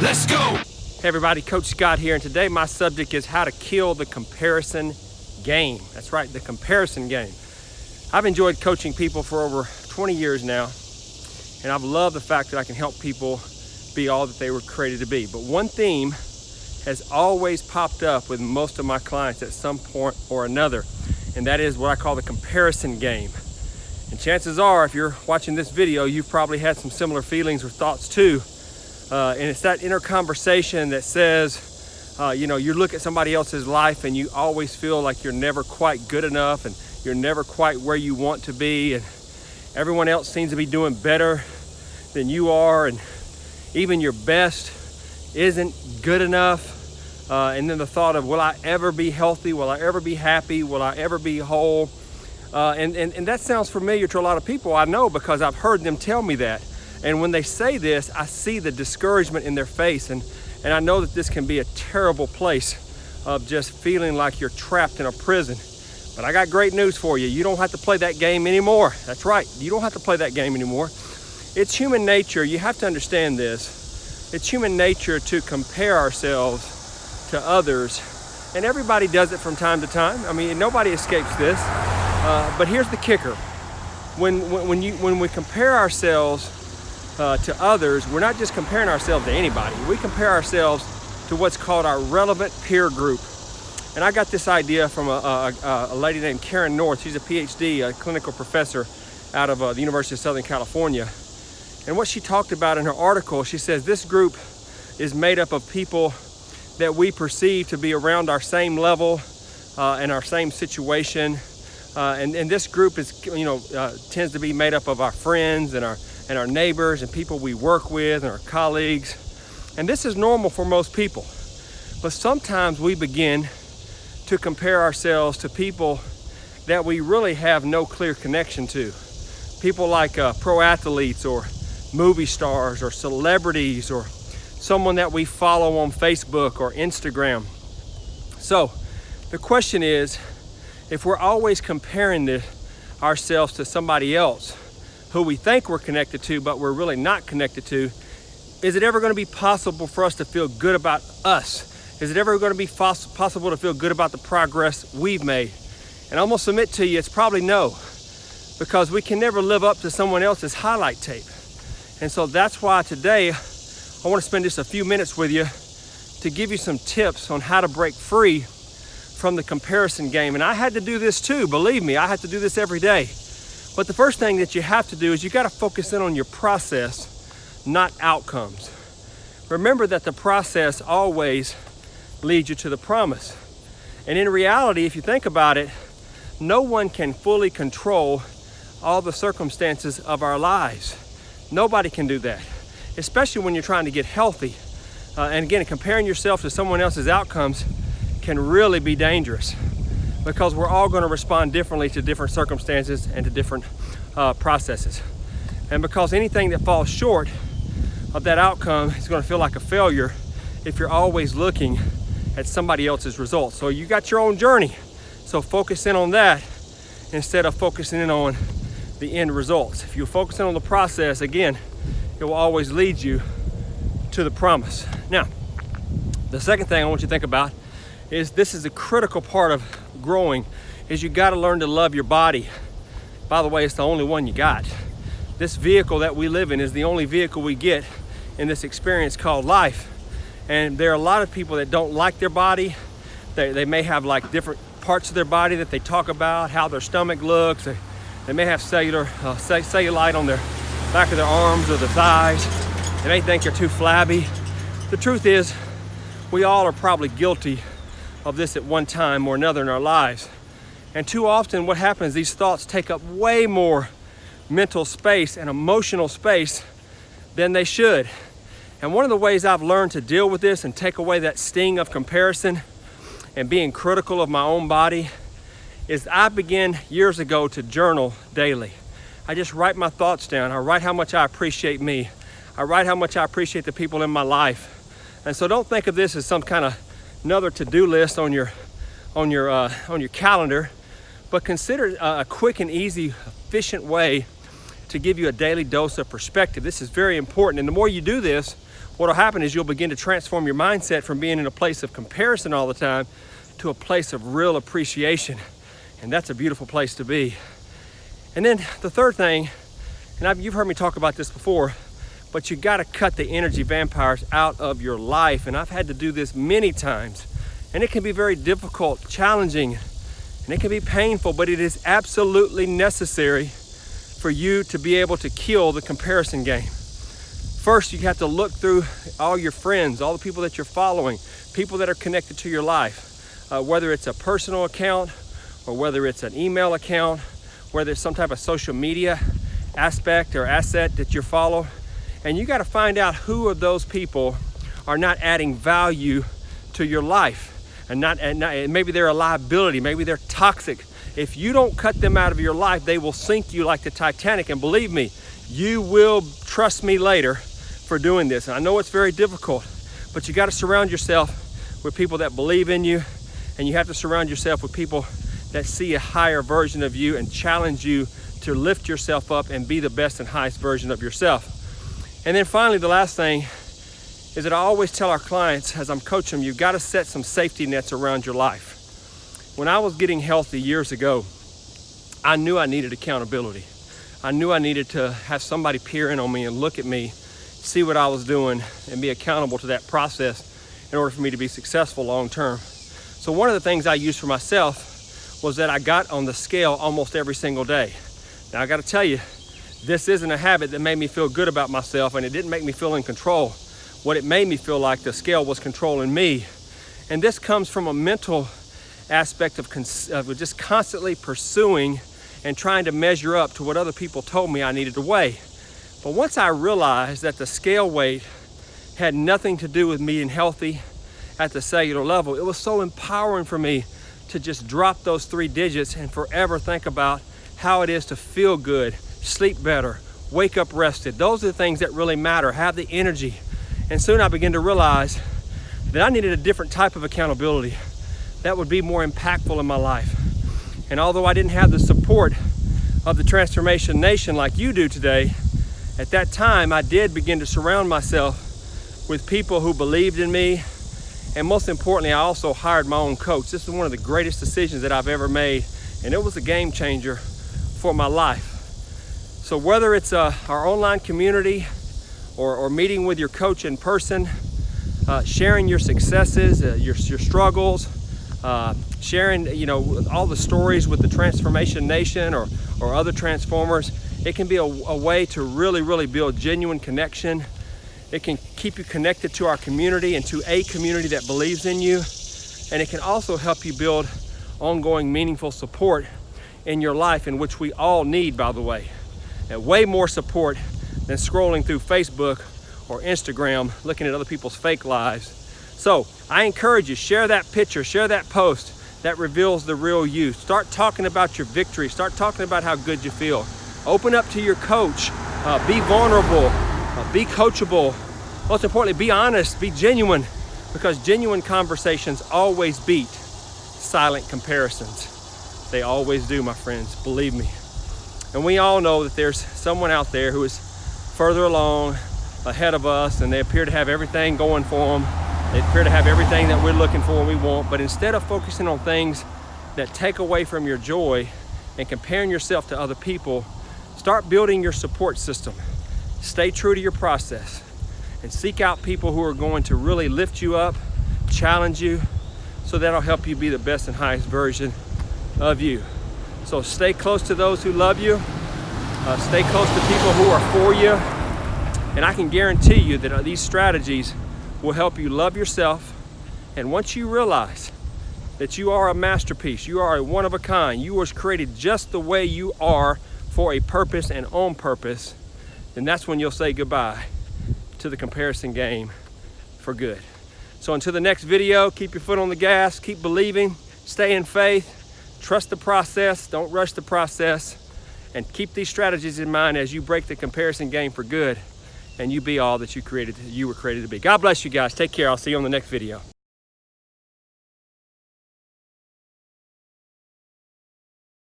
Let's go! Hey everybody, Coach Scott here, and today my subject is how to kill the comparison game. That's right, the comparison game. I've enjoyed coaching people for over 20 years now, and I've loved the fact that I can help people be all that they were created to be. But one theme has always popped up with most of my clients at some point or another, and that is what I call the comparison game. And chances are, if you're watching this video, you've probably had some similar feelings or thoughts too. And it's that inner conversation that says, you look at somebody else's life and you always feel like you're never quite good enough and you're never quite where you want to be, and everyone else seems to be doing better than you are, and even your best isn't good enough. And then the thought of, will I ever be healthy? Will I ever be happy? Will I ever be whole? And that sounds familiar to a lot of people, I know, because I've heard them tell me that. And when they say this, I see the discouragement in their face, and I know that this can be a terrible place of just feeling like you're trapped in a prison. But I got great news for you. You don't have to play that game anymore. That's right, you don't have to play that game anymore. It's human nature, you have to understand this. It's human nature to compare ourselves to others, and everybody does it from time to time. I mean, nobody escapes this. But here's the kicker: when we compare ourselves to others, we're not just comparing ourselves to anybody. We compare ourselves to what's called our relevant peer group. And I got this idea from a lady named Karen North. She's a PhD, a clinical professor out of the University of Southern California. And what she talked about in her article, she says this group is made up of people that we perceive to be around our same level and our same situation. And this group is, tends to be made up of our friends and our neighbors and people we work with and our colleagues. And this is normal for most people. But sometimes we begin to compare ourselves to people that we really have no clear connection to. People like pro athletes or movie stars or celebrities or someone that we follow on Facebook or Instagram. So the question is, if we're always comparing ourselves to somebody else who we think we're connected to, but we're really not connected to, is it ever going to be possible for us to feel good about us? Is it ever going to be possible to feel good about the progress we've made? And I'm going to submit to you, it's probably no, because we can never live up to someone else's highlight tape. And so that's why today I want to spend just a few minutes with you to give you some tips on how to break free from the comparison game. And I had to do this too, believe me, I have to do this every day. But the first thing that you have to do is you got to focus in on your process, not outcomes. Remember that the process always leads you to the promise. And in reality, if you think about it, no one can fully control all the circumstances of our lives. Nobody can do that, especially when you're trying to get healthy. And again, comparing yourself to someone else's outcomes can really be dangerous, because we're all going to respond differently to different circumstances and to different processes. And because anything that falls short of that outcome is going to feel like a failure if you're always looking at somebody else's results. So you got your own journey, so focus in on that instead of focusing in on the end results. If you focus in on the process, again, it will always lead you to the promise. Now, the second thing I want you to think about is this is a critical part of growing, is you got to learn to love your body. By the way, it's the only one you got. This vehicle that we live in is the only vehicle we get in this experience called life. And there are a lot of people that don't like their body. They may have like different parts of their body that they talk about, how their stomach looks. They may have cellulite on their back of their arms or their thighs. They may think they're too flabby. The truth is, we all are probably guilty of this at one time or another in our lives. And too often what happens, these thoughts take up way more mental space and emotional space than they should. And one of the ways I've learned to deal with this and take away that sting of comparison and being critical of my own body is I began years ago to journal daily. I just write my thoughts down. I write how much I appreciate me. I write how much I appreciate the people in my life. And so don't think of this as some kind of another to-do list on your calendar, but consider a quick and easy, efficient way to give you a daily dose of perspective. This is very important. And the more you do this, what will happen is you'll begin to transform your mindset from being in a place of comparison all the time to a place of real appreciation. And that's a beautiful place to be. And then the third thing, and you've heard me talk about this before, but you got to cut the energy vampires out of your life. And I've had to do this many times. And it can be very difficult, challenging, and it can be painful, but it is absolutely necessary for you to be able to kill the comparison game. First, you have to look through all your friends, all the people that you're following, people that are connected to your life, whether it's a personal account or whether it's an email account, whether it's some type of social media aspect or asset that you follow. And you got to find out who of those people are not adding value to your life. And maybe they're a liability, maybe they're toxic. If you don't cut them out of your life, they will sink you like the Titanic. And believe me, you will trust me later for doing this. And I know it's very difficult, but you got to surround yourself with people that believe in you, and you have to surround yourself with people that see a higher version of you and challenge you to lift yourself up and be the best and highest version of yourself. And then finally, the last thing is that I always tell our clients as I'm coaching them, you've got to set some safety nets around your life. When I was getting healthy years ago, I knew I needed accountability. I knew I needed to have somebody peer in on me and look at me, see what I was doing, and be accountable to that process in order for me to be successful long term. So one of the things I used for myself was that I got on the scale almost every single day. Now I got to tell you, this isn't a habit that made me feel good about myself, and it didn't make me feel in control. What it made me feel like, the scale was controlling me. And this comes from a mental aspect of just constantly pursuing and trying to measure up to what other people told me I needed to weigh. But once I realized that the scale weight had nothing to do with me being healthy at the cellular level, it was so empowering for me to just drop those 3 digits and forever think about how it is to feel good, sleep better, wake up rested. Those are the things that really matter, have the energy. And soon I began to realize that I needed a different type of accountability that would be more impactful in my life. And although I didn't have the support of the Transformation Nation like you do today, at that time I did begin to surround myself with people who believed in me. And most importantly, I also hired my own coach. This is one of the greatest decisions that I've ever made, and it was a game changer for my life. So whether it's our online community, or meeting with your coach in person, sharing your successes, your struggles, sharing all the stories with the Transformation Nation or other transformers. It can be a way to really build genuine connection. It can keep you connected to our community and to a community that believes in you. And it can also help you build ongoing meaningful support in your life, in which we all need, by the way. And way more support than scrolling through Facebook or Instagram looking at other people's fake lives. So I encourage you, share that picture, share that post that reveals the real you. Start talking about your victory. Start talking about how good you feel. Open up to your coach. Be vulnerable. Be coachable. Most importantly, be honest, be genuine, because genuine conversations always beat silent comparisons. They always do, my friends, believe me. And we all know that there's someone out there who is further along, ahead of us, and they appear to have everything going for them. They appear to have everything that we're looking for and we want. But instead of focusing on things that take away from your joy and comparing yourself to other people, start building your support system. Stay true to your process and seek out people who are going to really lift you up, challenge you, so that'll help you be the best and highest version of you. So stay close to those who love you. Stay close to people who are for you. And I can guarantee you that these strategies will help you love yourself. And once you realize that you are a masterpiece, you are a one of a kind, you was created just the way you are for a purpose and on purpose, then that's when you'll say goodbye to the comparison game for good. So until the next video, keep your foot on the gas, keep believing, stay in faith, trust the process, don't rush the process, and keep these strategies in mind as you break the comparison game for good and you be all that you were created to be. God bless you guys. Take care. I'll see you on the next video.